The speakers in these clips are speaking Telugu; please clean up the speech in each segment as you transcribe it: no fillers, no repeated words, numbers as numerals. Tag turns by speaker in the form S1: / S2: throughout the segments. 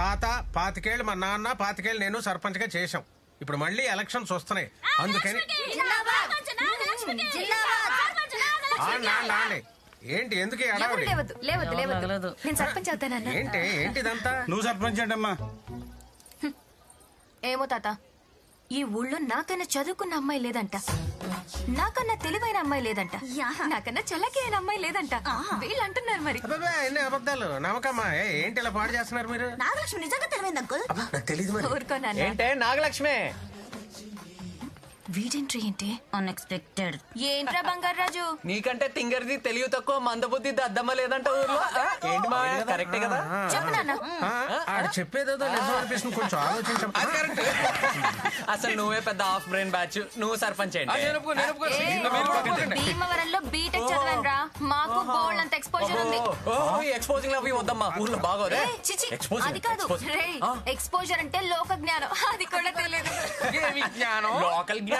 S1: తాత 25 ఏళ్ళు, మా నాన్న 25 ఏళ్ళు నేను సర్పంచ్ గా చేశాం. ఇప్పుడు మళ్ళీ ఎలక్షన్స్ వస్తున్నాయి, అందుకని ఏంటి ఎందుకు ఈ హడావుడి?
S2: నేను సర్పంచ్ అవుతానన్నా.
S1: ఏంటి ఇదంతా?
S3: నువ్వు సర్పంచ్ అంటమ్మా.
S2: ఏమో తాత, ఈ ఊళ్ళో నాకన్నా చదువుకున్న అమ్మాయి లేదంట, నాకన్నా తెలివైన అమ్మాయి లేదంట, నాకన్నా చల్లకి అయిన అమ్మాయి లేదంట. వీళ్ళు అంటున్నారు మరి.
S1: అబ్బబ్బే, ఎన్ని అబద్ధాలు నమ్మకమ్మా. ఏంటి ఇలా పాడు చేస్తున్నారు మీరు?
S4: నాగలక్ష్మి నిజంగా తెలివైంది అంకుల్.
S1: తెలీదు మరి.
S2: ఊరుకోనా?
S5: ఏంటే నాగలక్ష్మి?
S2: వీడెంట్రీ ఏంటి?
S4: అన్ఎక్స్పెక్టెడ్.
S2: ఏంట్రా బంగారాజు?
S5: నీకంటే తింగరిది తెలివి తక్కువ మందబుద్ధి దద్దమ్మ లేదంట ఊర్లో. ఏంటి మా కరెక్టే కదా?
S2: చెప్పు నాన్న.
S1: ఆడు చెప్పేదేదో నిజం అనిపిస్తుంది, కొంచెం ఆలోచించం.
S5: అసలు నువ్వే పెద్ద హాఫ్ బ్రెయిన్ బ్యాచ్. నువ్వు సర్పంచ్ ఏంటి?
S2: భీమవరంలో బీటెక్ చదివాను రా, మాకు బోల్డ్ అంత ఎక్స్పోజర్ ఉంది.
S5: ఎక్స్పోజింగ్ అవి వద్దమ్మా, ఊర్లో బాగోదే.
S2: చిచి, అది కాదు రే, ఎక్స్పోజర్ అంటే లోక జ్ఞానం, అది కూడా తెలియదు.
S5: లోకల్ జ్ఞానం.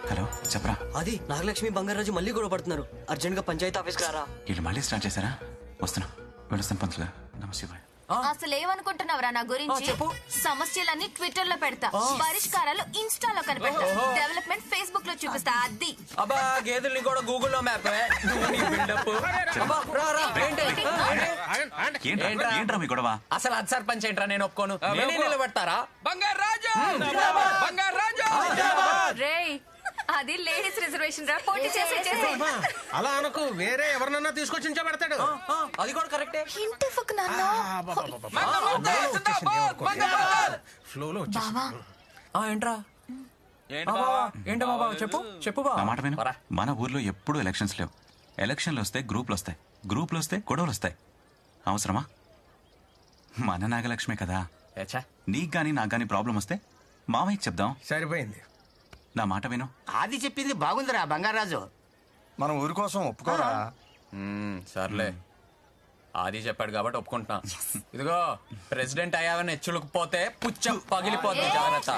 S6: హలో చెప్పరా.
S7: అది నాగలక్ష్మి బంగారాజు మళ్ళీ గొడవ పడుతున్నారు. అర్జెంట్ గా పంచాయతీ ఆఫీస్కి రారా.
S6: వీళ్ళు మళ్ళీ స్టార్ట్ చేశారా? వస్తున్నా, వెళ్ళొస్తాను పంతులు గారు. నమస్తే.
S2: అసలు ఏమనుకుంటున్నావురా నా గురించి? సమస్యలన్నీ ట్విట్టర్ లో పెడతా, పరిష్కారాలు ఇన్స్టాలో కనిపెడతా, డెవలప్మెంట్ ఫేస్బుక్ లో చూపిస్తా. అది
S5: అబ్బా గేదెల్ని కూడా గూగుల్లో మ్యాప్.
S6: ఏంట్రా మీ గొడవ?
S5: అసలు అది సర్పంచ్ ఏంట్రా? నేను ఒప్పుకోను. నేనే నిలబెడతారా?
S2: రే, అది లేడీస్ రిజర్వేషన్ రా, పోటీ చేసే.
S1: అలా అనకు, వేరే ఎవరినన్నా తీసుకొచ్చి ఇంచబెడతాడు.
S5: అది కూడా కరెక్టే.
S2: ఇంటి ఫక్ నాన్న.
S1: ఫ్లోలో
S2: బావా,
S5: ఏంట్రా? ఏంటో బాబా, చెప్పు
S6: నా మాట విను. మన ఊర్లో ఎప్పుడూ ఎలక్షన్స్ లేవు. ఎలక్షన్లు వస్తే గ్రూపులు వస్తాయి, గ్రూపులు వస్తే గొడవలు వస్తాయి. అవసరమా? మన నాగలక్ష్మే కదా. నీకు గానీ నాకు గానీ ప్రాబ్లం వస్తే మామయ్యకి చెప్దాం.
S1: సరిపోయింది.
S6: నా మాట విను.
S8: ఆది చెప్పింది బాగుందిరా బంగారాజు.
S3: మనం ఊరి కోసం ఒప్పుకోరా?
S5: సర్లే, ఆది చెప్పాడు కాబట్టి ఒప్పుకుంటున్నా. ఇదిగో ప్రెసిడెంట్ అయ్యావని హెచ్చులుకుపోతే పుచ్చం పగిలిపోతుంది, జాగ్రత్త.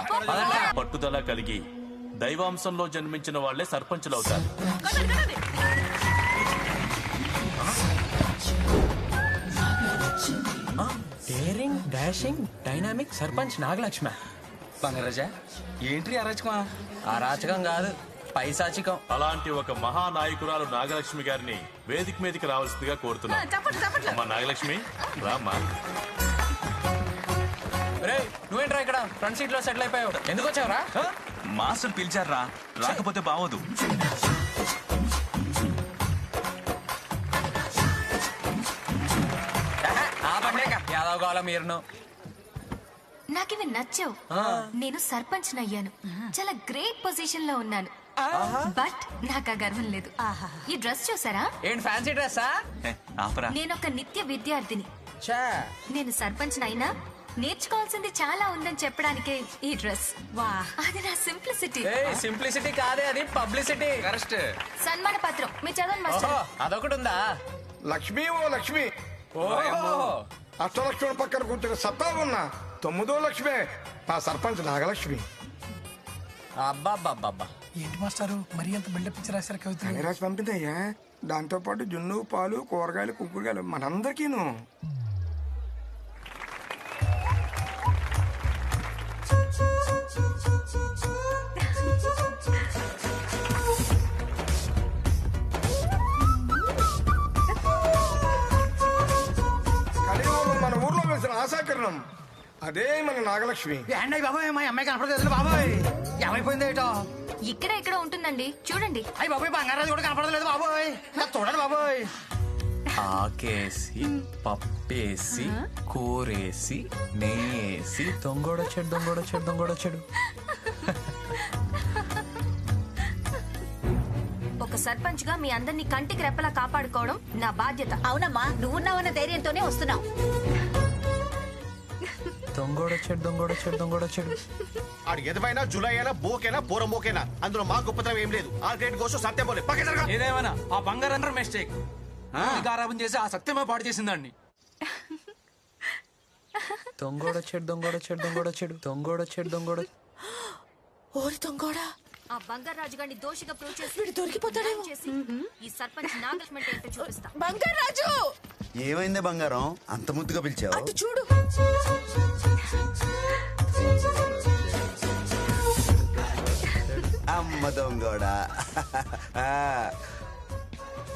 S9: పట్టుదల కలిగి దైవాంశంలో జన్మించిన వాళ్లే సర్పంచులు అవుతారు.
S5: Daring dashing dynamic sarpanch Nagalakshmi. Bangaraja,
S3: ఏంటి అరాచకమా?
S5: అరాచకం కాదు, పైశాచికం.
S9: అలాంటి ఒక మహానాయకురాలు నాగలక్ష్మి గారిని వేదిక మీదకి రావాల్సిందిగా కోరుతున్నాను. అమ్మా నాగలక్ష్మి, రామ్మా.
S5: రే, నువ్వేంట్రా ఇక్కడ ఫ్రంట్ సీట్ లో సెటిల్ అయిపోయావు? ఎందుకు వచ్చావురా?
S6: మాస్టర్ పిలిచారా, రాకపోతే బావోదు.
S5: ఆ బండే యాదవ్ కావాలా మీరును?
S2: నాకివి నచ్చావు. నేను సర్పంచ్ అయ్యాను, చాలా గ్రేట్ పొజిషన్ లో ఉన్నాను. బట్ నాకు ఆ గర్వం లేదు. ఈ డ్రెస్ చూసారా?
S5: ఏంటి ఫ్యాన్సీ డ్రెస్సా?
S2: నేను ఒక నిత్య విద్యార్థిని. నేను సర్పంచ్ అయినా నేర్చుకోవాల్సింది చాలా ఉందని చెప్పడానికే ఈ డ్రెస్. వా, అది నా సింప్లిసిటీ.
S5: సింప్లిసిటీ కాదే, అది పబ్లిసిటీ. కరెక్ట్.
S2: సన్మాన పత్రం మీరు చదవండి మాస్టర్.
S5: అదొకటి ఉందా?
S3: లక్ష్మి ఓ లక్ష్మి,
S5: ఓ
S3: అష్టలక్ష్మి పక్కన కూర్చుని సత్తా ఉన్నా 9వ లక్ష్మి మా సర్పంచ్ నాగలక్ష్మి.
S5: అబ్బాబ్బాబ్బా,
S10: ఏంటి మాస్టారు మరి అంత బిల్డప్ ఇచ్చి రాశారు కవితలు?
S3: అని రాసి పంపిందయ్యా. దాంతో పాటు జున్ను, పాలు, కూరగాయలు, కుంకుడుగాయలు మనందరికీను. కలియుగంలో మన ఊర్లో వేసిన ఆశాకిరణం అదే మన నాగలక్ష్మి.
S8: ఏంటయ్య బాబాయ్, మా అమ్మాయి కనపడలేదు బాబాయ్. ఏమైపోయింది ఏటో?
S2: ఇక్కడ ఇక్కడ ఉంటుందండి, చూడండి.
S8: అయ్యి బాబాయ్, బంగారాజు కూడా కనపడలేదు బాబాయ్. చూడండి బాబాయ్.
S5: ఆకేసి పప్పేసి కూరేసి నెయ్యేసి దొంగోడొచ్చాడు.
S2: ఒక సర్పంచ్ గా మీ అందరినీ కంటికి రెప్పలా కాపాడుకోవడం నా బాధ్యత.
S4: అవునమ్మా, నువ్వున్నావన్న ధైర్యంతోనే వస్తున్నావు.
S5: దొంగోడొచ్చాడు.
S1: ఆడు ఎదవైనా జులైనా బోకేనా పోరమోకేనా, అందులో మా గొప్పతనం ఏం లేదు. ఆ గ్రేట్ కోసం సత్యం పోలే పక్క జరగా.
S11: ఏదేమైనా ఆ బంగారం మిస్టేక్ గారాబం చేసి ఆ సత్యమే పాడు చేసిందండి.
S5: దొంగోడొచ్చాడు.
S4: ఓరి దొంగోడా,
S2: ఆ బంగారాజు గారిని దోషిగా ప్రూవ్ చేసి
S4: వీడు దొరికిపోతాడేమో.
S2: చేసి ఈ సర్పంచ్ నాగలక్ష్మి అంటే ఏంటో చూపిస్తా.
S4: బంగారాజు
S12: ఏమైందే బంగారం అంత ముద్దుగా పిలిచావు?
S4: అటు చూడు.
S12: అమ్మ దొంగోడా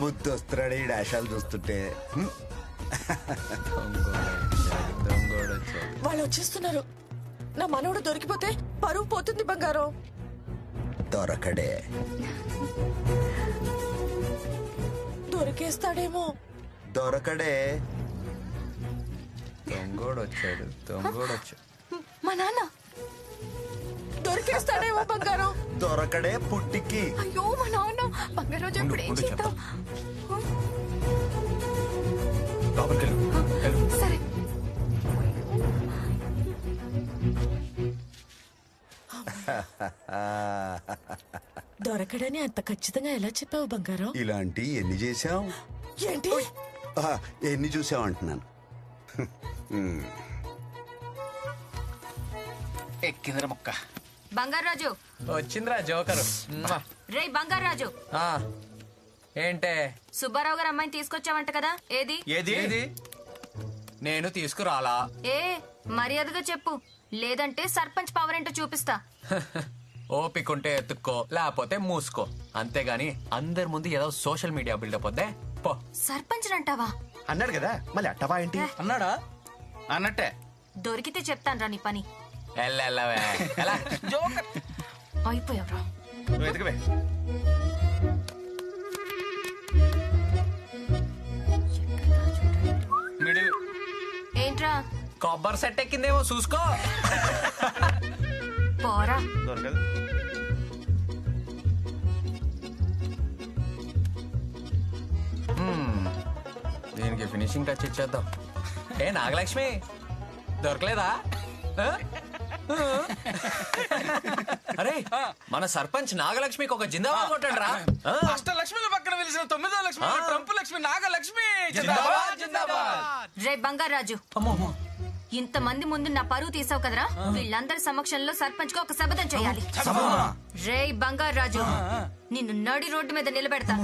S12: ముద్దు వస్తున్నాడు ఈ డాషాలు చూస్తుంటే.
S4: వాళ్ళు వచ్చేస్తున్నారు. నా మనవడు దొరికిపోతే పరువు పోతుంది బంగారం.
S12: దొరకడే.
S4: దొరికేస్తాడేమో.
S12: దొరకడే.
S5: దొంగోడొచ్చాడు.
S4: మా నాన్న దొరికేస్తాడేమో బంగారం.
S12: దొరకడే పుట్టికి.
S4: అయ్యో మా నాన్న. బంగారాజు ఇప్పుడు ఏం చేద్దాం? సరే. దొరకడని అంత ఖచ్చితంగా ఎలా చెప్పావు బంగారం?
S12: ఇలాంటి ఎన్ని చేసావు?
S4: ఏంటి?
S12: ఎన్ని చూసావు అంటున్నాను.
S5: ఎక్కిందిరా మొక్క.
S2: బంగారాజు
S5: వచ్చిందిరా జోకరు.
S2: రే బంగారాజు,
S5: ఏంటే
S2: సుబ్బారావు గారు అమ్మాయిని తీసుకొచ్చావంట కదా, ఏది?
S5: ఏది? నేను తీసుకురాలా.
S2: ఏ మర్యాదగా చెప్పు, లేదంటే సర్పంచ్ పవర్ ఏంటో చూపిస్తా.
S5: ఓపికంటే ఎత్తుక్కో, లేకపోతే మూసుకో. అంతేగాని అందరి ముందు ఏదో సోషల్ మీడియా బిల్డప్ వద్దే పో.
S2: సర్పంచ్ అంటావా?
S1: అన్నాడు కదా, మళ్ళీ అట్టవా ఏంటి?
S5: అన్నాడా? అన్నట్టే.
S2: దొరికితే చెప్తాను రా నీ పని.
S5: ఎల్లవే ఎలా జోకర్
S2: అయిపోయావురా.
S1: నువ్వు ఎదుగువే.
S5: మిడిల్
S2: ఏంట్రా
S5: కొబ్బరి సెట్ ఎక్కిందేమో చూసుకో.
S2: పోరా.
S1: దొరకదు.
S5: దీనికి ఫినిషింగ్ టచ్ ఇచ్చేద్దాం. ఏ నాగలక్ష్మి దొరకలేదా? అరే మన సర్పంచ్ నాగలక్ష్మికి ఒక జిందాబాద్ కొట్టండి రా.
S11: అష్టలక్ష్మిల పక్కన వెలిసిన 9వ లక్ష్మి ట్రంప్ లక్ష్మి నాగలక్ష్మి.
S2: రే బంగారాజు, ఇంతమంది ముందు నా పరువు తీసావు కదరా. వీళ్ళందరి సమక్షంలో సర్పంచ్ కు ఒక శపథం చేయాలి. రే బంగారాజు, నిన్ను నడి రోడ్డు మీద నిలబెడతా.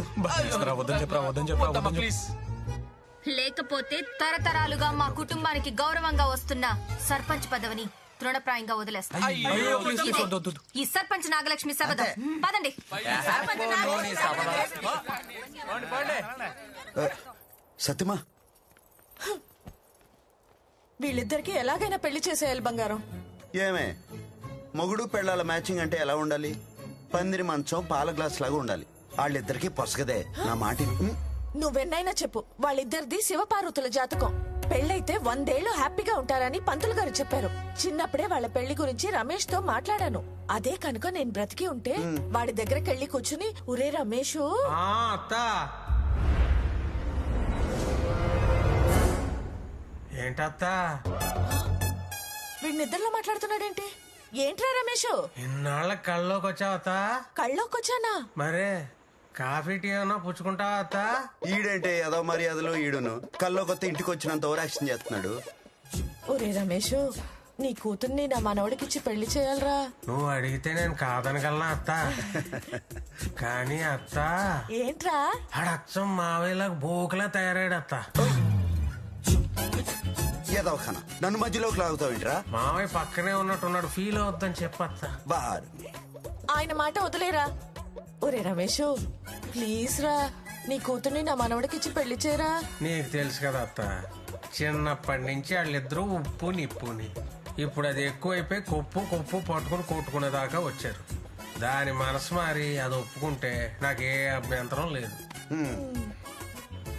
S2: లేకపోతే తరతరాలుగా మా కుటుంబానికి గౌరవంగా వస్తున్న సర్పంచ్ పదవిని తృణప్రాయంగా వదిలేస్తా. ఈ సర్పంచ్ నాగలక్ష్మి శపథం. పదండి.
S12: సత్యమా,
S4: వీళ్ళిద్దరికి ఎలాగైనా పెళ్లి చేసేయాలి బంగారం.
S12: ఏమే మొగుడు పెళ్ళాల మ్యాచింగ్ అంటే ఎలా ఉండాలి? పందిరి మంచం పాల గ్లాస్ లాగా ఉండాలి. వాళ్ళిద్దరికి పొసగదే. నా మాట
S4: నువ్వెన్నైనా చెప్పు, వాళ్ళిద్దరిది శివపార్వతుల జాతకం. పెళ్ళైతే 100 ఏళ్లు హ్యాపీగా ఉంటారని పంతులు గారు చెప్పారు. చిన్నప్పుడే వాళ్ళ పెళ్లి గురించి రమేష్ తో మాట్లాడాను. అదే కనుక నేను బ్రతికి ఉంటే వాడి దగ్గరికి వెళ్ళి కూర్చుని, ఒరే రమేష్,
S11: ఏంటత్తా
S4: వీడి నిద్రలో మాట్లాడుతున్నాడేంటి? ఏంట్రా రమేష్?
S11: ఇన్నాళ్ళ కళ్ళలోకి వచ్చావత్తా?
S4: కళ్ళోకొచ్చానా?
S11: మరే కాఫీ టీ ఏమన్నా పుచ్చుకుంటావా అత్తా?
S12: ఈడంటే ఏదో మర్యాదలు ఈడును కల్లో కొత్త ఇంటికి వచ్చినంత ఓవరాక్షన్ చేస్తున్నాడు.
S4: ఒరే రమేష్, నీ కూతుర్ని నా మనవడికిచ్చి పెళ్లి చేయాలరా.
S11: నువ్వు అడిగితే నేను కాదనగలనా అత్తా? కానీ అత్తా,
S4: ఏంట్రా?
S11: ఆడచ్చం మావయ్యలకు బోకులా తయారాడు అత్తా.
S12: ఏదో ఖానా నన్ను మధ్యలోకి లాగుతావేంట్రా?
S11: మావయ్య పక్కనే ఉన్నట్టున్నాడు, ఫీల్ అవుద్దని చెప్పత్తా.
S12: బార్
S4: ఆయన మాట వదిలేరా. ఒరే రమేష్, ప్లీజ్ రా, నీ కూతుర్ని నా మనవడికిచ్చి పెళ్లి చేయరా.
S11: నీకు తెలుసు కదా అత్త, చిన్నప్పటి నుంచి వాళ్ళిద్దరూ ఉప్పు నిప్పుని. ఇప్పుడు అది ఎక్కువైపోయి కొప్పు పట్టుకుని కొట్టుకునేదాకా వచ్చారు. దాని మనసు మారి అది ఒప్పుకుంటే నాకే అభ్యంతరం లేదు.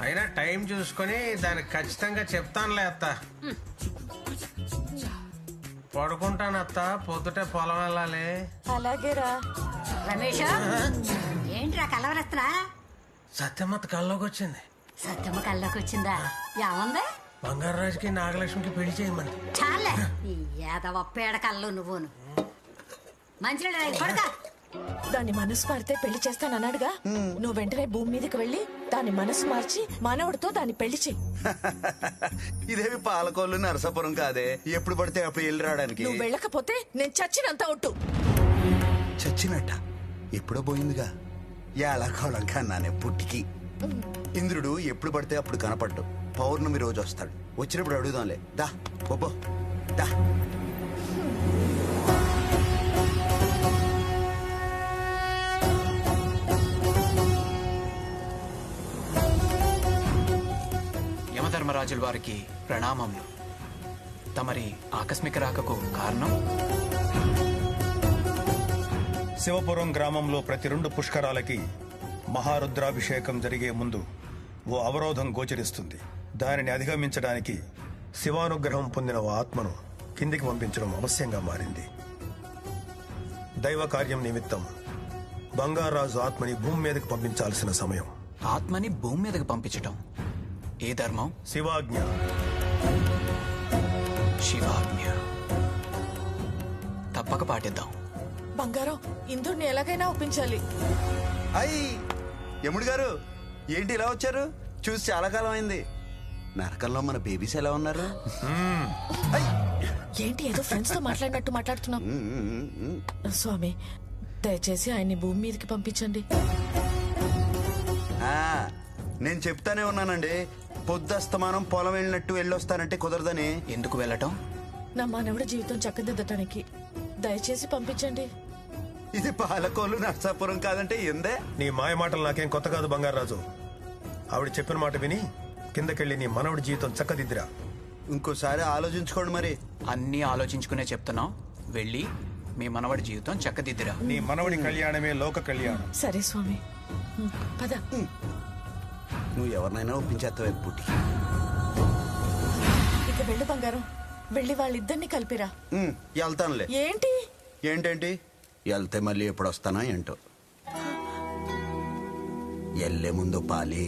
S11: అయినా టైం చూసుకొని దానికి ఖచ్చితంగా చెప్తానులే అత్త. పడుకుంటాను అత్త, పొద్దుటే పొలం వెళ్ళాలి.
S4: అలాగేరా. రమేష్,
S13: ఏంట్రా కలవరస్త్రా?
S11: సత్యమత్త కల్లోకి వచ్చింది.
S13: సత్యమ్మ కల్లోకి వచ్చిందా? ఏముంది?
S11: బంగారాజుకి నాగలక్ష్మికి పెళ్లి చేయమంది.
S13: చాలే ఈ ఏదవ పేడ కళ్ళు నువ్వును. మంచినీళ్ళు పడతా.
S4: దాని మనసు మారితే పెళ్లి చేస్తానన్నాడుగా. నువ్వు వెంటనే భూమి మీదకి వెళ్ళి దాని మనసు మార్చి మనవడితో దాన్ని పెళ్లి చెయ్యి.
S12: ఇదేమి పాలకోళ్ళు నరసాపురం కాదే, ఎప్పుడు పడితే అప్పుడు వెళ్ళి రావడానికి.
S4: నువ్వు వెళ్ళకపోతే నేను చచ్చినంత ఒట్టు.
S12: చచ్చినట్ట? ఎప్పుడో పోయిందిగా ఏళ్ళకోళం కన్నానే పుట్టికి. ఇంద్రుడు ఎప్పుడు పడితే అప్పుడు కనపడ్డు. పౌర్ణమి రోజు వస్తాడు. వచ్చినప్పుడు అడుగుదాంలే. దా బొబ్బో దా.
S5: యమధర్మరాజుల వారికి ప్రణామములు. తమరి ఆకస్మిక రాకకు కారణం?
S14: శివపురం గ్రామంలో ప్రతి 2 పుష్కరాలకి మహారుద్రాభిషేకం జరిగే ముందు ఓ అవరోధం గోచరిస్తుంది. దానిని అధిగమించడానికి శివానుగ్రహం పొందిన ఓ ఆత్మను కిందికి పంపించడం అవశ్యంగా మారింది. దైవ కార్యం నిమిత్తం బంగారాజు ఆత్మని భూమి మీదకి పంపించాల్సిన సమయం.
S5: ఆత్మని భూమి మీదకి పంపించటం ఏ ధర్మం?
S14: శివాజ్ఞ.
S5: శివాజ్ఞ తప్పక పాటిద్దాం.
S4: బంగారం, ఇంద్రుడిని ఎలాగైనా ఒప్పించాలి.
S12: అయ్యి యముడు గారు ఏంటి ఇలా వచ్చారు? చూసి చాలా కాలం అయింది. నరకంలో మన బేబీస్ ఎలా ఉన్నారు?
S4: ఏంటి ఏదో ఫ్రెండ్స్ తో మాట్లాడినట్టు మాట్లాడుతున్నాం? స్వామి, దయచేసి ఆయన్ని భూమి మీదకి పంపించండి.
S12: నేను చెప్తానే ఉన్నానండి, పొద్దస్తమానం పొలం వెళ్ళినట్టు వెళ్ళొస్తానంటే కుదరదని.
S5: ఎందుకు వెళ్ళటం?
S4: నా మానవుడి జీవితం చక్కదిద్దటానికి. దయచేసి పంపించండి.
S12: ఇది పాలకోలు నర్సాపురం కాదంటే ఎందే?
S14: నీ మాయ మాటలు నాకేం కొత్త కాదు బంగారాజు. ఆవిడ చెప్పిన మాట విని కిందకెళ్ళి నీ మనవడి జీవితం చక్కదిద్దిరా.
S12: ఇంకోసారి ఆలోచించుకోండి. మరి
S5: అన్నీ ఆలోచించుకునే చెప్తున్నాం. వెళ్ళి మీ మనవడి జీవితం చక్కదిద్దిరా.
S14: నీ మనవడి కళ్యాణమే లోక కళ్యాణం.
S4: సరే స్వామి, పద.
S12: నువ్వు ఎవరినైనా ఒప్పించేస్తావు పుట్టి.
S4: ఇక వెళ్ళు బంగారం, వెళ్ళి వాళ్ళిద్దరిని కలిపిరా.
S12: వెళ్తానులే.
S4: ఏంటి
S12: ఏంటేంటి? వెళ్తే మళ్ళీ ఎప్పుడు వస్తానా ఏంటో. ఎల్లే ముందు పాలి.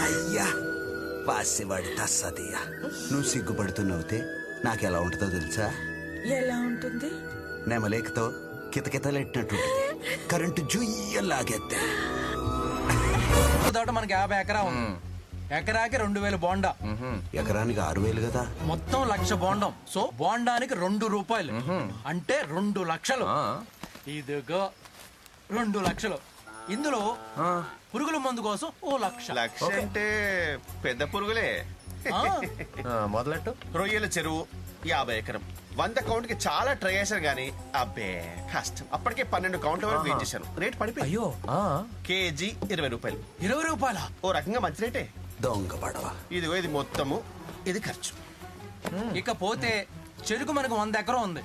S12: అయ్యా పాసివాడి తస్సదియా. నువ్వు సిగ్గుపడుతున్నవుతే నాకెలా ఉంటుందో తెలుసా?
S4: ఎలా ఉంటుంది?
S12: నెమలేకతో కితకితలెట్టినట్టుంటుంది. కరెంటు జుయ్యలాగేస్తే.
S8: తోట మనకి 50 ఎకరా ఉంది. ఎకరాకి 2000 బోండా.
S12: ఎకరానికి 6000 కదా.
S8: మొత్తం 1,00,000 బోండం. సో బోండానికి 2 రూపాయలు అంటే 2 లక్షలు. ఇదిగో 2 లక్షలు. ఇందులో పురుగుల మందు కోసం 1,00,000.
S1: లక్ష అంటే పెద్ద పురుగులే.
S5: మొదలెట్టు.
S1: రొయ్యల చెరువు 50 ఎకరం. 100 కౌంట్ కి చాలా ట్రై చేశారు గానీ అబ్బే కష్టం. అప్పటికే 12 కౌంట్ల వరకు వెయిట్ చేశాను. రేట్ పడిపోయి.
S8: అయ్యో,
S1: కేజీ 20 రూపాయలు.
S8: 20 రూపాయల?
S1: ఓ రకంగా మంచి రేటే.
S12: దొంగ పడవ.
S1: ఇదిగో ఇది మొత్తము, ఇది ఖర్చు.
S8: ఇకపోతే చెరుకు మనకు 100 ఎకరం ఉంది.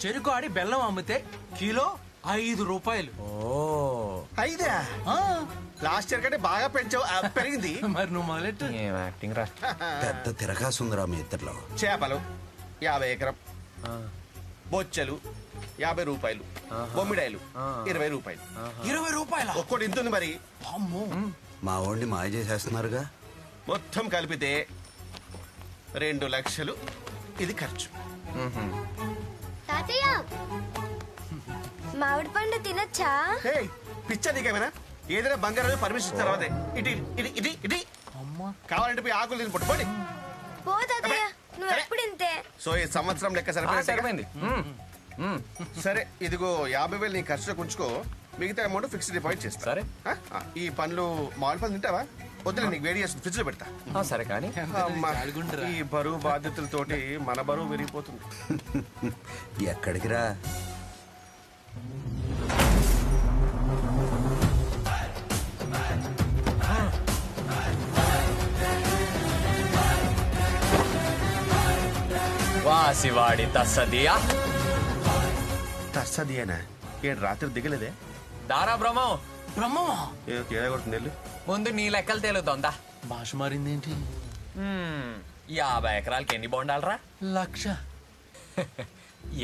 S8: చెరుకు ఆడి బెల్లం అమ్మితే కిలో 5 రూపాయలు.
S1: అయిదా? లాస్ట్ ఇయర్ కంటే బాగా పెంచావు. పెరిగింది.
S8: మరి నువ్వు మొదలెట్టు.
S5: యాక్టింగ్ రా.
S12: పెద్ద తిరగాసుందిరా మీ ఇద్దరిలో.
S1: చేపలు 50 ఎకరం. బొచ్చలు 50 రూపాయలు. బొమ్మిడాయలు 20 రూపాయలు.
S8: 20 రూపాయల?
S1: ఒక్కోటి ఇంతుంది మరి.
S12: మా వాడిని మాయ చేసేస్తున్నారుగా.
S1: మొత్తం కలిపితే 2 లక్షలు. ఇది ఖర్చు.
S15: తాతయ్య, మామిడి పండు తినొచ్చా?
S1: పిచ్చా నీకేమైనా? ఏదైనా బంగారం పర్మిషన్ ఇచ్చిన తర్వాత ఇటు ఇటు ఇటు ఇటు కావాలంటే పోయి ఆకులు తిని పట్టుకోండి.
S15: పో తాతయ్య, నువ్వు ఎప్పుడు ఇంతే.
S1: సో ఈ సంవత్సరం లెక్క సరిపోయింది. సరే ఇదిగో 50,000 నీ ఖర్చులకు ఉంచుకో. మిగతా అమౌంట్ ఫిక్స్డ్ డిపాజిట్ చేస్తా. సరే. ఈ పండ్లు మామిడి పండ్లు తింటావా? వద్దులే, నీకు వేడి చేస్తుంది, ఫ్రిడ్జ్ లో పెడతా.
S5: సరే కానీ
S1: ఈ బరువు బాధ్యతలతోటి మన బరువు విరిగిపోతుంది.
S12: ఎక్కడికి రా?
S5: వాసివాడి తస్సదియా.
S1: తస్సదియానా? ఏడు రాత్రి దిగలేదే?
S5: దారా బ్రహ్మం.
S8: బ్రహ్మమా?
S1: ఏదో తేడా కొడుతుంది.
S5: ముందు నీ లెక్కలు తేలుతోందా?
S8: భాష మారిందేంటి?
S5: 50 ఎకరాలకి ఎన్ని బోండాలరా?
S8: 1,00,000.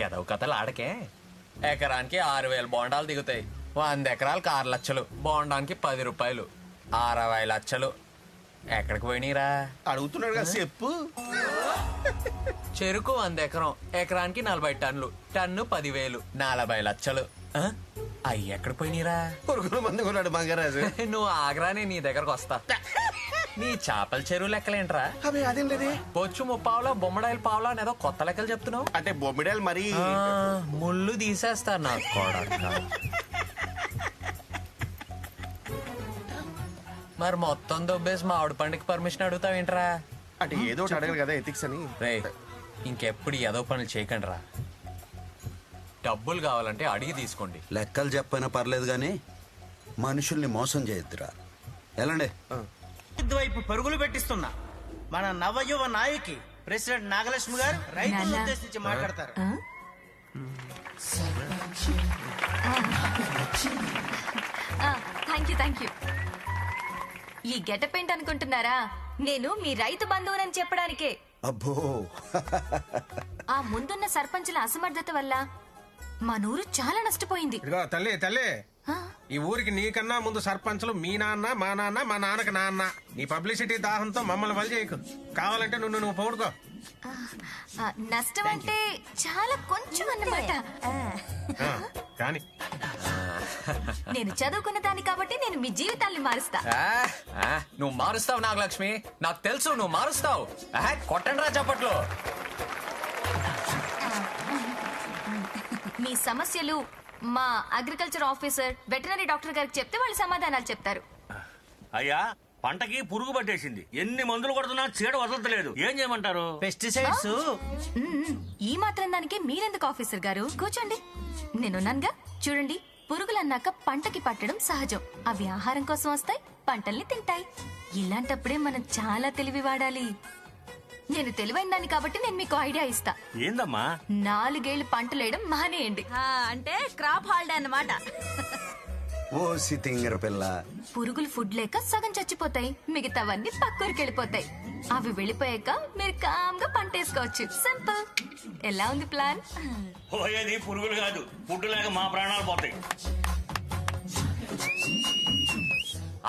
S5: ఎదవ కథలు ఆడకే. ఎకరానికి 6,000 బోండాలు దిగుతాయి. 100 ఎకరాలకు 6 లక్షలు. బోండానికి 10 రూపాయలు. 60 లక్షలు. ఎక్కడికి పోయినీరా?
S1: అడుగుతున్నాడు కదా చెప్పు.
S5: చెరుకు 100 ఎకరం. ఎకరానికి 40 టన్నులు. టన్ను 10,000. 40 లక్షలు. అయ్యి ఎక్కడ పోయినీరా?
S1: పురుగుల మందు కొన్నాడు బంగారాజు.
S5: నువ్వు ఆగ్రానే నీ దగ్గరకు వస్తా. నీ చేపల చెరువు లెక్కలేంట్రా?
S1: అవి అదేం లేదే.
S5: బొచ్చు ముప్పావులో బొమ్మడాయిలు పావులో అనేదో కొత్త లెక్కలు చెప్తున్నావు.
S1: అంటే బొమ్మిడాయలు మరి
S5: ముళ్ళు తీసేస్తా నాకు కొడక. మరి మొత్తం దొబ్బేసి మా ఆవిడ పండుగ పర్మిషన్ అడుగుతావేంట్రా?
S1: అంటే ఏదో ఒకటి అడగరు కదా ఎథిక్స్ అని.
S5: రే ఇంకెప్పుడు ఏదో పనులు చేయకండి రా. డబ్బులు కావాలంటే అడిగి తీసుకోండి.
S12: లెక్కలు చెప్పైనా పర్లేదు కానీ మనుషుల్ని మోసం చేయొద్దురా. ఎలాండే
S16: వైపు పరుగులు పెట్టిస్తున్నా మన నవయువ నాయకి ప్రెసిడెంట్ నాగలక్ష్మి గారు రైతులను ఉద్దేశించి మాట్లాడతారు.
S2: Thank you. ఈ గెటప్ ఏంటి అనుకుంటున్నారా? నేను మీ రైతు బంధువునని చెప్పడానికే.
S12: అబ్బో
S2: ఆ ముందున్న సర్పంచుల అసమర్థత వల్ల మా నూరు చాలా నష్టపోయింది.
S11: ఇదిగో తల్లి తల్లి, ఈ ఊరికి నీకన్నా ముందు సర్పంచులు మీ నాన్న, మా నాన్న, మా నాన్నకి నాన్న. నీ పబ్లిసిటీ దాహంతో మమ్మల్ని బలి చేయకు. కావాలంటే నువ్వు పౌడుకో.
S2: నష్టం అంటే చాలా కొంచెం అన్నమాట.
S11: కానీ
S2: నేను చదువుకున్న దాన్ని కాబట్టి నేను మీ జీవితాల్ని మారుస్తా.
S5: నువ్వు మారుస్తావు నాగలక్ష్మి, నాకు తెలుసు నువ్వు మారుస్తావు. కొట్టండి రా చప్పట్లు.
S2: మీ సమస్యలు మా అగ్రికల్చర్ ఆఫీసర్, వెటనరీ డాక్టర్ గారికి చెప్తే వాళ్ళు సమాధానాలు చెప్తారు.
S17: అయ్యా పంటకి పురుగు పట్టేసింది, ఎన్ని మందులు కొడుతున్నా చీడ వదలట్లేదు, ఏం చేయమంటారు?
S16: పెస్టిసైడ్స్.
S2: ఈ మాత్రం దానికి మీరెందుకు ఆఫీసర్ గారు? కూర్చోండి, నేనున్నానుగా. చూడండి, పురుగులన్నాక పంటకి పట్టడం సహజం. అవి ఆహారం కోసం వస్తాయి, పంటల్ని తింటాయి. ఇలాంటప్పుడే మనం చాలా తెలివి వాడాలి. నేను తెలివైన దాన్ని కాబట్టి నేను మీకు ఐడియా ఇస్తా.
S17: ఏందమ్మా?
S2: 4 ఏళ్లు పంటలేయడం మానేయండి.
S13: అంటే క్రాప్ హాలిడే అన్నమాట.
S12: ఓ సితింగర పిల్ల,
S2: పురుగులు ఫుడ్ లేక సగం చచ్చిపోతాయి, మిగతావన్నీ పక్కూరికి వెళ్ళిపోతాయి. అవి వెళ్ళిపోయాక మీరు కామ్గా పంట వేసుకోవచ్చు. సింపుల్. ఎలా ఉంది ప్లాన్?
S17: పోయేది పురుగులు కాదు, ఫుడ్ లేక మా ప్రాణాలు పోతాయి.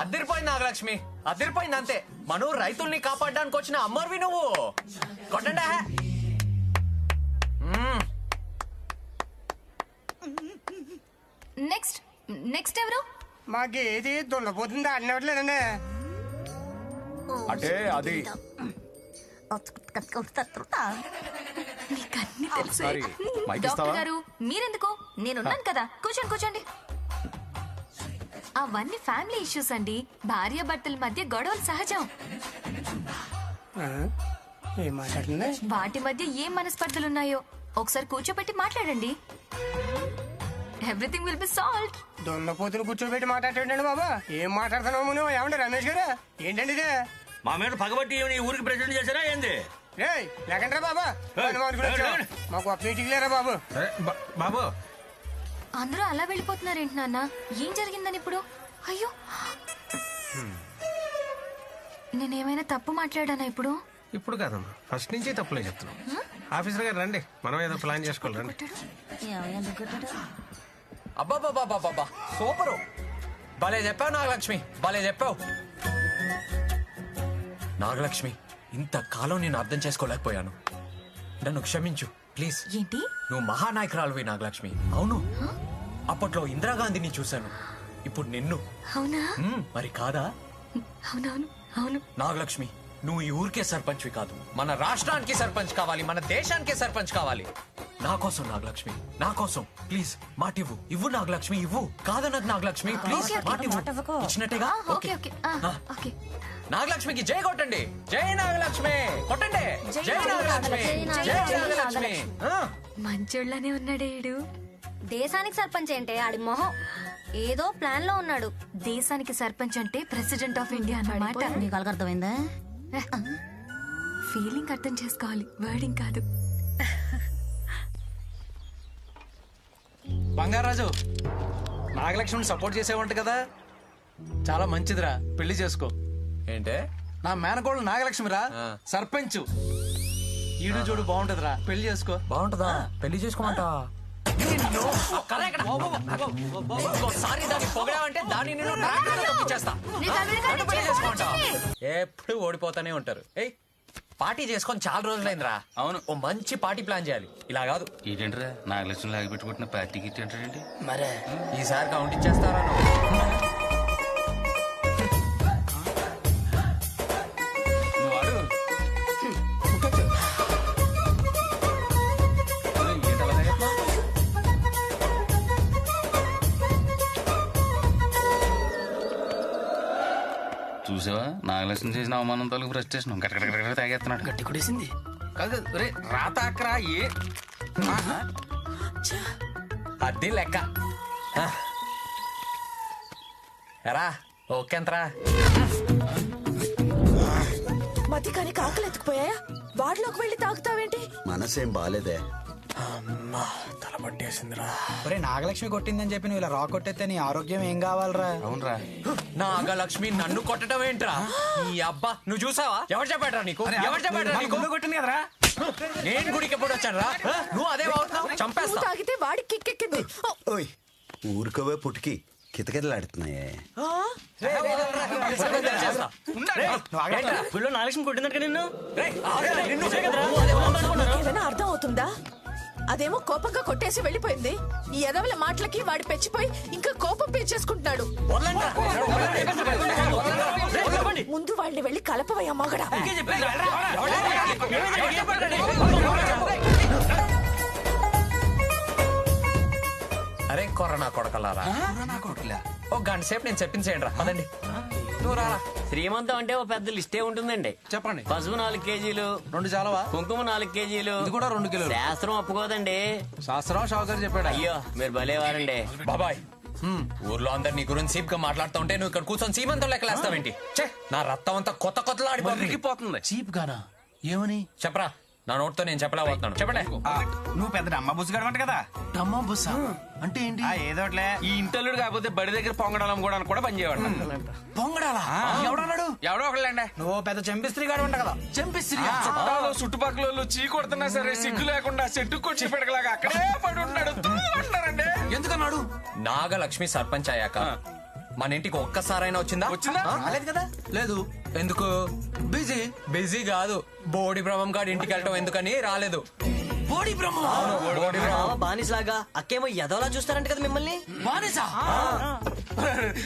S5: అదిరిపోయింది నాగలక్ష్మి, అదిరిపోయింది అంతే. మనం రైతుల్ని కాపాడడానికి వచ్చిన అమ్మర్వి నువ్వు. కొట్టండా.
S2: నెక్స్ట్ ఎవరు?
S18: మాకు ఏది దున్నపోతుందా అన్నట్లేదండి.
S1: అంటే అది
S2: మీకన్నీ తెలుసు.
S1: సారీ, మైక్ ఇస్తావా?
S2: డాక్టర్ గారు మీరెందుకు? నేనున్నాను కదా. కూర్చోండి. అవన్నీ ఫ్యామిలీ ఇష్యూస్ అండి. భార్య భర్తల మధ్య గొడవలు సహజం.
S18: ఏం మాట్లాడుతుంది?
S2: వాటి మధ్య ఏం మనస్పర్ధలున్నాయో ఒకసారి కూర్చోబెట్టి మాట్లాడండి. Everything will be solved.
S18: దున్నపోతులు కూర్చోబెట్టి మాట్లాడేటండి బాబా. ఏం మాట్లాడుతున్నావు నువ్వు? ఏమండి రమేష్ గారు, ఏంటండి ఇది?
S17: మా మీద పగబట్టి ఈ ఊరికి ప్రెసిడెంట్ చేశారా ఏంది?
S18: లేకంటారా బాబా? మాకు అప్డేట్ లేరా బాబు?
S11: బాబు
S2: అందరూ అలా వెళ్ళిపోతున్నారేంటి నాన్న? ఏం జరిగిందని ఇప్పుడు? అయ్యో, నేనేమైనా తప్పు మాట్లాడానా ఇప్పుడు?
S11: ఇప్పుడు కాదమ్మా, ఫస్ట్ నుంచి తప్పులే చెప్తున్నాం. ఆఫీసర్ గారు రండి, మనం ఏదో ప్లాన్ చేసుకోవాలి. రండి.
S5: అబ్బాబాబాబాబా, సూపరు. భలే చెప్పావు నాగలక్ష్మి, భలే చెప్పావు. నాగలక్ష్మి, ఇంతకాలం నేను అర్థం చేసుకోలేకపోయాను. నన్ను క్షమించు ప్లీజ్.
S2: ఏంటి?
S5: నువ్వు మహానాయకురాలువి నాగలక్ష్మి. అవును, అప్పట్లో ఇందిరాగాంధీని చూశాను, ఇప్పుడు నిన్ను.
S2: అవునా?
S5: మరి కాదా?
S2: అవును.
S5: నాగలక్ష్మి, నువ్వు ఈ ఊరికే సర్పంచ్వి కాదు, మన రాష్ట్రానికి సర్పంచ్ కావాలి, మన దేశానికే సర్పంచ్ కావాలి. నా కోసం నాగలక్ష్మి, నా కోసం ప్లీజ్ మాటివ్వు. ఇవ్వు నాగలక్ష్మి, ఇవ్వు. కాదనకు నాగలక్ష్మి, ప్లీజ్ మాటివ్వు. ఇచ్చినట్టేగా?
S2: ఓకే.
S5: నాగలక్ష్మికి జై కొట్టండి. జై నాగలక్ష్మి కొట్టండి. జై నాగలక్ష్మి, జై నాగలక్ష్మి.
S2: మంచోళ్ళనే ఉన్నాడేడు.
S15: దేశానికి సర్పంచ్ ఏంటే ఆడి మొహం ఏదో ప్లాన్ లో ఉన్నాడు.
S2: దేశానికి సర్పంచ్ అంటే ప్రెసిడెంట్ ఆఫ్ ఇండియా అన్నమాట.
S13: నీకు అర్థమైందా?
S2: ఫీలింగ్ అర్థం చేసుకోవాలి, వర్డింగ్ కాదు.
S8: బంగారాజు, నాగలక్ష్మిని సపోర్ట్ చేసేవంట కదా, చాలా మంచిదిరా, పెళ్లి చేసుకో.
S5: ఏంటే?
S8: నా మేనకోళ్ళు నాగలక్ష్మిరా, సర్పంచ్. ఈడు చూడు బాగుంటదిరా, పెళ్లి చేసుకో.
S5: బాగుంటదా? పెళ్లి చేసుకోమంట. ఎప్పుడు ఓడిపోతానే ఉంటారు. పార్టీ చేసుకొని చాలా రోజులైందిరా. అవును, ఓ మంచి పార్టీ ప్లాన్ చేయాలి. ఇలా కాదు.
S6: ఏంటంటే నాగలక్ష్మి లాగి పెట్టుకుంటున్న పార్టీకి ఏంటంటే
S5: మరే ఈసారి కౌంట్ ఇచ్చేస్తారా?
S19: చూసావా నాగలక్ష్మి చేసిన అవమానం తాలూకు ఫ్రస్ట్రేషన్ గట్ట తాగేస్తున్నాడు.
S8: గట్టి కొడేసింది కాదు రే రాతాకరా ఏ
S5: అది లెక్క ఎరా ఓకే అంతరా
S4: మతి కానీ కాకలు ఎత్తుకుపోయాయా? వాడిలోకి వెళ్ళి తాగుతావేంటి?
S12: మనసేం బాలేదే.
S10: తల పట్టేసిందిరా. ఒరే నాగలక్ష్మి కొట్టిందని చెప్పి నువ్వు ఇలా రా కొట్టేస్తే నీ ఆరోగ్యం ఏం కావాలరా?
S5: అవునరా నాగలక్ష్మి నన్ను కొట్టడం ఏంట్రా? ఈ అబ్బా నువ్వు చూసావా? ఎవరు చెప్పాడ్రా నీకు? ఎవరు చెప్పాడ్రా నీకు?
S8: కొట్టింది కదరా.
S5: నేను గుడికి ఎప్పుడు వచ్చాను రా? నువ్వు అదే వాడుతున్నావు, చంపేస్తా.
S4: తాగితే వాడికి కిక్కెక్కింది.
S12: ఓయ్ ఊరుకోవే పుట్టికి కితకితలాడుతున్నాయే.
S16: నాగలక్ష్మి కొట్టిందట నిన్ను.
S4: ఏదైనా అర్థం అవుతుందా? అదేమో కోపంగా కొట్టేసి వెళ్ళిపోయింది. ఈ ఎదవల మాటలకి వాడి పెంచిపోయి ఇంకా కోపం పెంచేసుకుంటున్నాడు. ముందు వాళ్ళని వెళ్ళి కలపవయ్యా మగడా.
S5: అరే కొరనా కొడకలారా, ఓ గంట సేపు నేను చెప్పించేయండి రా. పదండి నువ్వు రారా.
S20: శ్రీమంతం అంటే ఓ పెద్ద లిస్టే ఉంటుందండి.
S8: చెప్పండి.
S20: పసుపు 4 కేజీలు,
S8: 2 చాలవా?
S20: కుంకుమ 4 కేజీలు,
S8: ఇది కూడా 2 కిలోలు.
S20: శాస్త్రం ఒప్పుకోదండి.
S8: శాస్త్రం షావుకర్ చెప్పాడు.
S20: అయ్యో మీరు భలేవారండి
S5: బాబాయ్. ఊర్లో అందరు నీ గురించి సీప్ గా మాట్లాడుతూ ఉంటే నువ్వు ఇక్కడ కూర్చొని సీమంతం లెక్కలేస్తావేంటి? నా రక్తం అంతా కొత్త కొత్తలో ఆడిపోతుంది.
S8: చీప్ గానా? ఏమని
S5: చెప్పరా? నా నోట్తో నేను చెప్పలేకపోతున్నాను. చెప్పలే.
S16: నువ్వు పెద్ద అమ్మ బుస్సు అంట కదా.
S8: అమ్మ బుస్సా అంటే ఏంటి?
S16: ఏదోట్లే.
S19: ఈ ఇంటల్లుడు కాకపోతే బడి దగ్గర పొంగడాలం కూడా కూడా పనిచేయవాడు.
S8: పొంగడాలా? ఎవడన్నాడు?
S19: ఎవడో ఒకళ్ళండి.
S10: నువ్వు పెద్ద చెంపిస్త్రీ గాడు ఉంట కదా.
S8: చెంపిస్త్రీ
S19: చుట్టాలు చుట్టుపక్కల వాళ్ళు చీ కొడుతున్నా సరే సిగ్గు లేకుండా చెట్టు కొచ్చి పెడకలాగా అక్కడే పడి ఉన్నాడు అంటారండి.
S8: ఎందుకన్నాడు?
S5: నాగలక్ష్మి సర్పంచ్ అయ్యాక మన ఇంటికి ఒక్కసారైనా వచ్చిందా?
S8: రాలేదు కదా. లేదు.
S5: ఎందుకు?
S8: బిజీ.
S5: బిజీ కాదు, బోడి బ్రహ్మం గారి ఇంటికి వెళ్ళటం ఎందుకని రాలేదు.
S8: బోడి బ్రహ్మ
S7: బానిసలాగా అక్కేమో ఎదవలా చూస్తారంట కదా మిమ్మల్ని.
S8: బానిసా?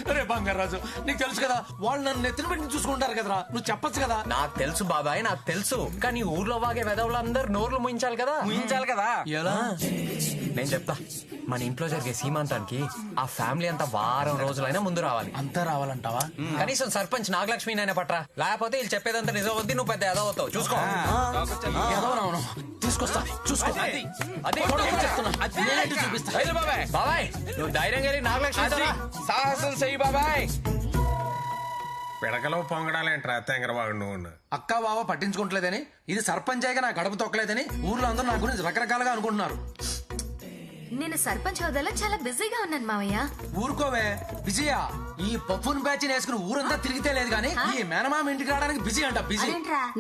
S8: అరే బంగారాజు నీకు తెలుసు కదా వాళ్ళు నన్ను నెత్తిన పెట్టి చూసుకుంటారు కదరా. నువ్వు చెప్పొచ్చు కదా.
S5: నాకు తెలుసు బాబాయ్, నాకు తెలుసు. కానీ ఊర్లో వాగే వెదవులందరూ నోర్లు ముయించాలి కదా.
S8: ఎలా?
S5: నేను చెప్తా. మన ఇంట్లో జరిగే సీమంతానికి ఆ ఫ్యామిలీ అంతా వారం రోజులైనా ముందు రావాలి.
S8: అంతా రావాలంటావా?
S5: కనీసం సర్పంచ్ నాగలక్ష్మి నైనా పట్రా. లేకపోతే వీళ్ళు చెప్పేదంతా నిజం వద్ది, నువ్వు పెద్ద ఎదవ అవుతావు. చూసుకో.
S8: తీసుకొస్తా చూసుకో.
S5: అదే
S8: చూపిస్తా.
S5: బాబాయ్ నువ్వు ధైర్యంగా నాగలక్ష్మి
S19: సాహసం చెయ్యి బాబాయ్.
S11: పిడకలో పొంగడాలేంట్రా తెంగరవాడు నువ్వు.
S8: అక్క బావ పట్టించుకోవట్లేదని, ఇది సర్పంచ్ అయ్యగా నా గడప తొక్కలేదని ఊర్లో అందరూ నా గురించి రకరకాలుగా అనుకుంటున్నారు.
S2: నేను సర్పంచ్ హోదాలో చాలా బిజీగా ఉన్నాను మావయ్య.
S8: ఊరుకోవే విజయ. ఈ పప్పున్ బ్యాచ్ వేసుకుని ఊరంతా తిరిగితే లేదు కానీ ఈ మేనమామ ఇంటికి రావడానికి బిజీ అంట. బిజీ.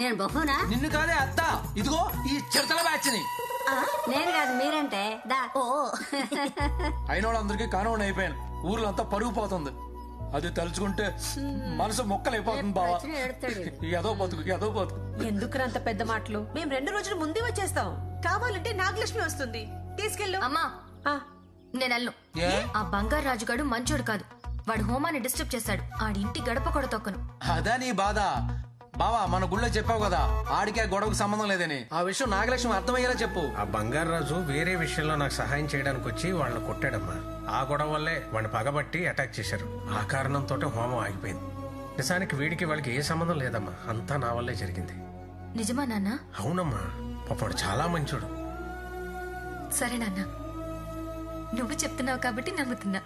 S13: నేను బహునా?
S8: నిన్ను కాదే అత్త, ఇదిగో ఈ చిరతల బ్యాచ్ ని.
S13: నేను కాదు మీరంటే దా. ఓ
S8: అయిన వాళ్ళందరికీ కానివ్వండి అయిపోయాను. ఊర్లో అంతా పరుగు పోతుంది. అది తలుచుకుంటే మనసు మొక్కలైపోతుంది బావా. ఏదో బతుకు ఏదో బతుకు.
S4: ఎందుకు అంత పెద్ద మాటలు? మేము 2 రోజులు ముందే వచ్చేస్తాం. కావాలంటే నాగలక్ష్మి వస్తుంది, తీసుకెళ్ళు.
S2: అమ్మా నేను అల్లు. ఆ బంగారు రాజుగాడు మంచోడు కాదు. వాడు హోమాన్ని డిస్టర్బ్ చేశాడు. ఆడింటి గడప కూడా తొక్కను.
S8: అదా నీ బాధ బావా. మన గుళ్ళో చెప్పావు కదా ఆడికి ఆ గొడవకు సంబంధం లేదని. ఆ విషయం నాగలక్ష్మి అర్థమయ్యేలా చెప్పు.
S11: ఆ బంగారాజు వేరే విషయంలో నాకు సహాయం చేయడానికి వచ్చి వాళ్ళని కొట్టాడమ్మా. ఆ గొడవ వల్లే వాడిని పగబట్టి అటాక్ చేశారు. ఆ కారణంతో హోమం ఆగిపోయింది. నిజానికి వీడికి వాళ్ళకి ఏ సంబంధం లేదమ్మా. అంతా నా వల్లే జరిగింది.
S2: నిజమా నాన్న?
S11: అవునమ్మా, పాపడు చాలా మంచోడు.
S2: సరే నాన్న, నువ్వు చెప్తున్నావు కాబట్టి నమ్ముతున్నా.